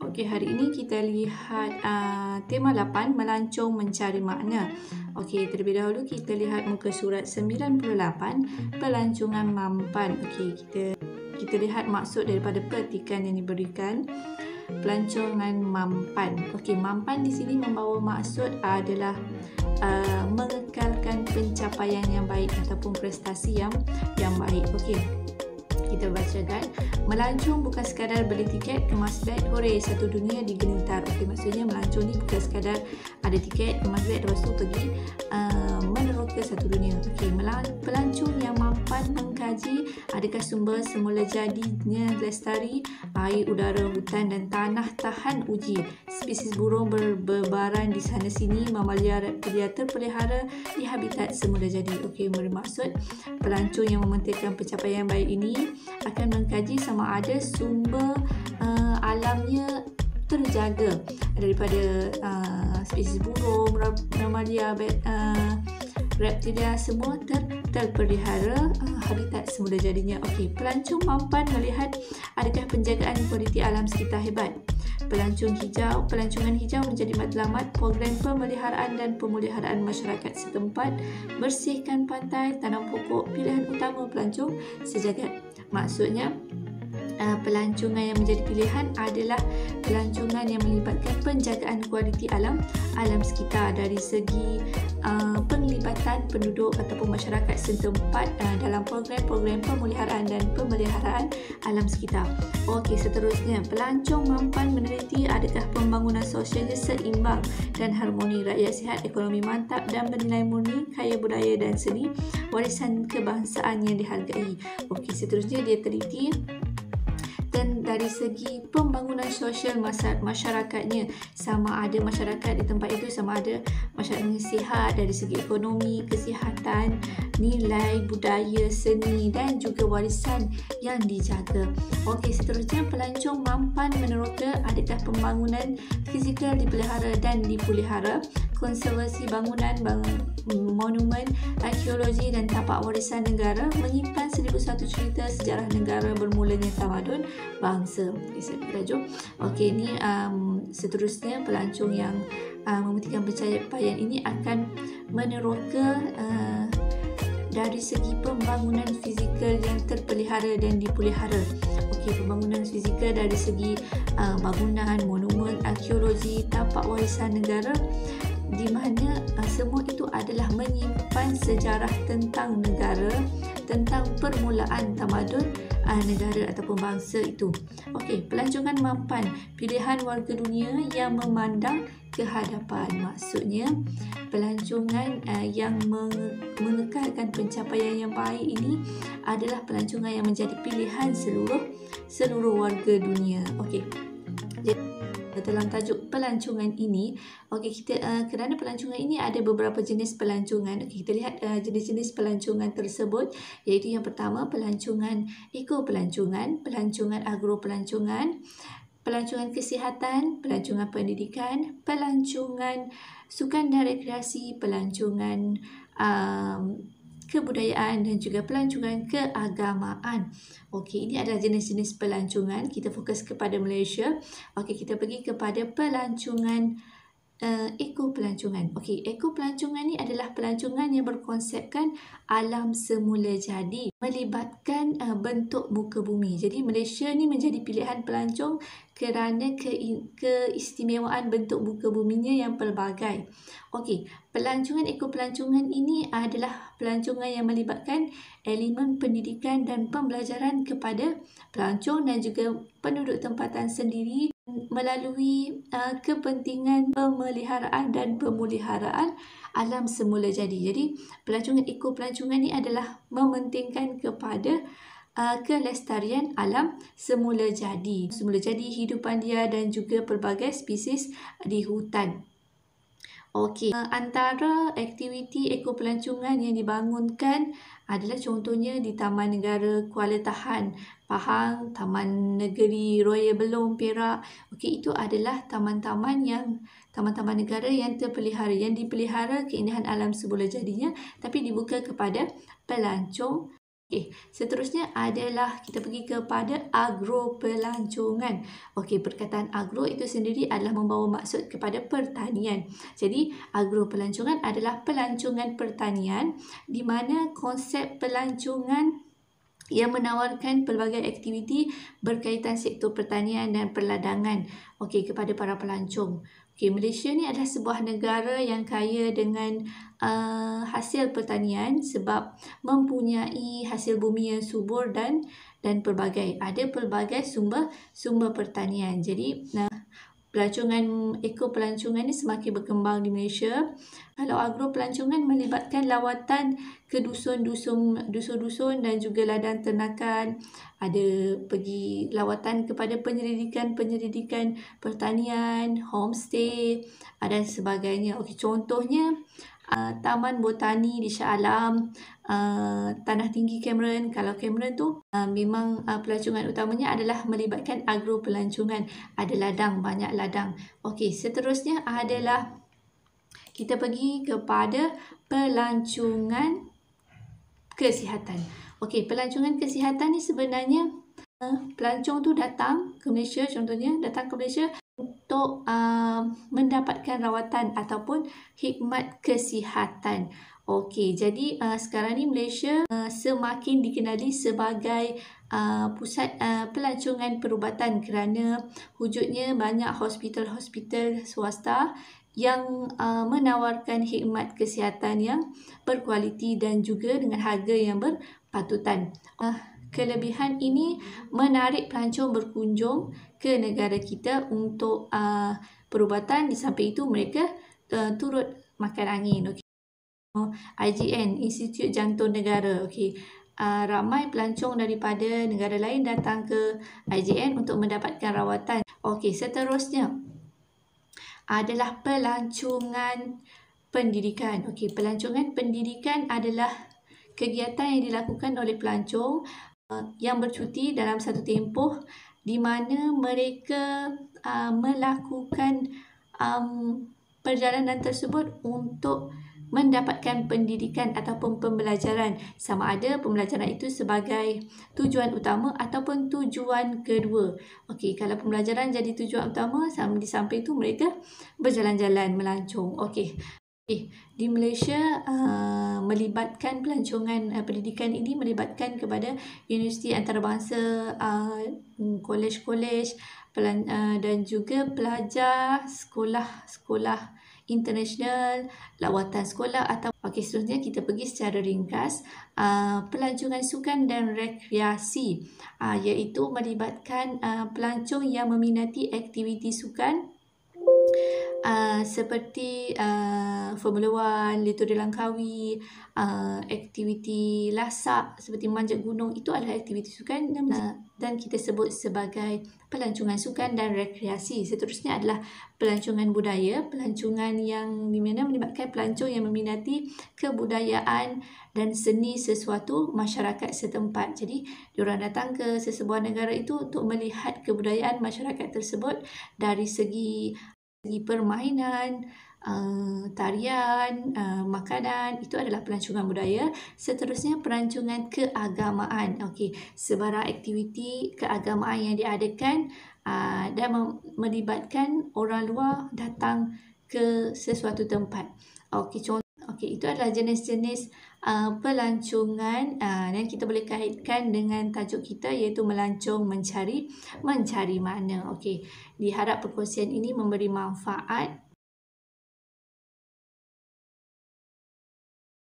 Okey, hari ini kita lihat tema 8, melancong mencari makna. Okey, terlebih dahulu kita lihat muka surat 98, pelancongan mampan. Okey, kita lihat maksud daripada petikan yang diberikan. Pelancongan mampan. Okey, mampan di sini membawa maksud adalah mengekalkan pencapaian yang baik ataupun prestasi yang baik. Okey. Kita bacakan, melancong bukan sekadar beli tiket kemas beg, hore satu dunia digelintar. Okey, maksudnya melancong ni bukan sekadar ada tiket kemas beg lepas tu pergi meneroka satu dunia. Okey, pelancong yang mampan mengkaji adakah sumber semula jadinya lestari, air, udara, hutan dan tanah tahan uji. Spesies burung berbaran di sana sini, mamalia reptilia terpelihara di habitat semula jadi. Okey, bermaksud pelancong yang mementingkan pencapaian baik ini akan mengkaji sama ada sumber alamnya terjaga daripada spesies burung, mamalia, reptilia semua terpelihara habitat semula jadinya. Okey, pelancong mampan melihat adakah penjagaan kualiti alam sekitar hebat. Pelancongan hijau menjadi matlamat program pemeliharaan dan pemuliharaan masyarakat setempat. Bersihkan pantai, tanam pokok, pilihan utama pelancong sejagat. Maksudnya pelancongan yang menjadi pilihan adalah pelancongan yang melibatkan penjagaan kualiti alam sekitar dari segi penglibatan penduduk ataupun masyarakat setempat dalam program-program pemuliharaan dan pemeliharaan alam sekitar. Okey, seterusnya pelancong mampan meneliti adakah pembangunan sosialnya seimbang dan harmoni, rakyat sihat, ekonomi mantap dan bernilai murni, kaya budaya dan seni, warisan kebangsaan yang dihargai. Okey, seterusnya dia teliti dan dari segi pembangunan sosial masyarakatnya, sama ada masyarakat di tempat itu sama ada masyarakatnya sihat dari segi ekonomi, kesihatan, nilai budaya, seni dan juga warisan yang dijaga. Okey, seterusnya pelancong mampan meneroka adakah pembangunan fizikal dipelihara dan dipelihara, konservasi bangunan, monumen, arkeologi dan tapak warisan negara, menyimpan 1001 cerita sejarah negara bermulanya tamadun bangsa. Okey, ni seterusnya pelancong yang mementingkan pencapaian ini akan meneroka dari segi pembangunan fizikal yang terpelihara dan dipelihara. Okey, pembangunan fizikal dari segi bangunan, monumen, arkeologi, tapak warisan negara, di mana semua itu adalah menyimpan sejarah tentang negara, tentang permulaan tamadun negara ataupun bangsa itu. Okey, pelancongan mampan, pilihan warga dunia yang memandang ke hadapan. Maksudnya pelancongan yang mengekalkan pencapaian yang baik ini adalah pelancongan yang menjadi pilihan seluruh warga dunia. Okey, dalam tajuk pelancongan ini, okey, kita kerana pelancongan ini ada beberapa jenis pelancongan. Okey, kita lihat jenis-jenis pelancongan tersebut, iaitu yang pertama pelancongan eko-pelancongan, pelancongan agro-pelancongan, pelancongan kesihatan, pelancongan pendidikan, pelancongan sukan dan rekreasi, pelancongan kebudayaan dan juga pelancongan keagamaan. Okey, ini adalah jenis-jenis pelancongan. Kita fokus kepada Malaysia. Okey, kita pergi kepada pelancongan eko-pelancongan. Okey, eko-pelancongan ni adalah pelancongan yang berkonsepkan alam semula jadi, melibatkan bentuk muka bumi. Jadi Malaysia ni menjadi pilihan pelancong kerana keistimewaan bentuk muka buminya yang pelbagai. Okey, pelancongan eko-pelancongan ini adalah pelancongan yang melibatkan elemen pendidikan dan pembelajaran kepada pelancong dan juga penduduk tempatan sendiri melalui kepentingan pemeliharaan dan pemuliharaan alam semula jadi. Jadi pelancongan eko-pelancongan ini adalah mementingkan kepada kelestarian alam semula jadi hidupan dia dan juga pelbagai spesies di hutan. Okey, antara aktiviti eko-pelancongan yang dibangunkan adalah contohnya di Taman Negara Kuala Tahan, Pahang, Taman Negeri Royal Belong, Perak. Okey, itu adalah taman-taman negara yang terpelihara, yang dipelihara keindahan alam semula jadinya, tapi dibuka kepada pelancong Okey, seterusnya adalah kita pergi kepada agro pelancongan. Okey, perkataan agro itu sendiri adalah membawa maksud kepada pertanian. Jadi, agro pelancongan adalah pelancongan pertanian di mana konsep pelancongan yang menawarkan pelbagai aktiviti berkaitan sektor pertanian dan perladangan kepada para pelancong. Malaysia ni adalah sebuah negara yang kaya dengan hasil pertanian sebab mempunyai hasil bumi yang subur dan pelbagai sumber pertanian. Jadi ekopelancongan ni semakin berkembang di Malaysia. Kalau agro pelancongan melibatkan lawatan ke dusun-dusun dan juga ladang ternakan. Ada pergi lawatan kepada penyelidikan pertanian, homestay dan sebagainya. Contohnya Taman Botani di Shah Alam, Tanah Tinggi Cameron. Kalau Cameron tu memang pelancongan utamanya adalah melibatkan agro pelancongan. Ada ladang, banyak ladang. Seterusnya adalah kita pergi kepada pelancongan kesihatan. Pelancongan kesihatan ni sebenarnya pelancong tu datang ke Malaysia, contohnya datang ke Malaysia untuk mendapatkan rawatan ataupun khidmat kesihatan. Jadi sekarang ni Malaysia semakin dikenali sebagai pusat pelancongan perubatan kerana wujudnya banyak hospital-hospital swasta yang menawarkan khidmat kesihatan yang berkualiti dan juga dengan harga yang berpatutan. Kelebihan ini menarik pelancong berkunjung ke negara kita untuk perubatan. Di samping itu mereka turut makan angin. IJN, Institut Jantung Negara. Ramai pelancong daripada negara lain datang ke IJN untuk mendapatkan rawatan. Seterusnya adalah pelancongan pendidikan. Pelancongan pendidikan adalah kegiatan yang dilakukan oleh pelancong yang bercuti dalam satu tempoh di mana mereka melakukan perjalanan tersebut untuk mendapatkan pendidikan ataupun pembelajaran, sama ada pembelajaran itu sebagai tujuan utama ataupun tujuan kedua. Kalau pembelajaran jadi tujuan utama, di samping itu mereka berjalan-jalan melancong. Di Malaysia melibatkan pelancongan pendidikan ini melibatkan kepada universiti antarabangsa, kolej-kolej dan juga pelajar sekolah international, lawatan sekolah atau seterusnya kita pergi secara ringkas pelancongan sukan dan rekreasi, iaitu melibatkan pelancong yang meminati aktiviti sukan seperti Formula 1, Lituri Langkawi, aktiviti lasak seperti manjat gunung. Itu adalah aktiviti sukan dan kita sebut sebagai pelancongan sukan dan rekreasi. Seterusnya adalah pelancongan budaya, pelancongan yang di mana melibatkan pelancong yang meminati kebudayaan dan seni sesuatu masyarakat setempat. Jadi, diorang datang ke sesebuah negara itu untuk melihat kebudayaan masyarakat tersebut dari segi permainan, tarian, makanan. Itu adalah pelancongan budaya. Seterusnya pelancongan keagamaan. Sebarang aktiviti keagamaan yang diadakan dan melibatkan orang luar datang ke sesuatu tempat. Itu adalah jenis-jenis pelancongan yang kita boleh kaitkan dengan tajuk kita, iaitu melancong mencari mana. Diharap perkongsian ini memberi manfaat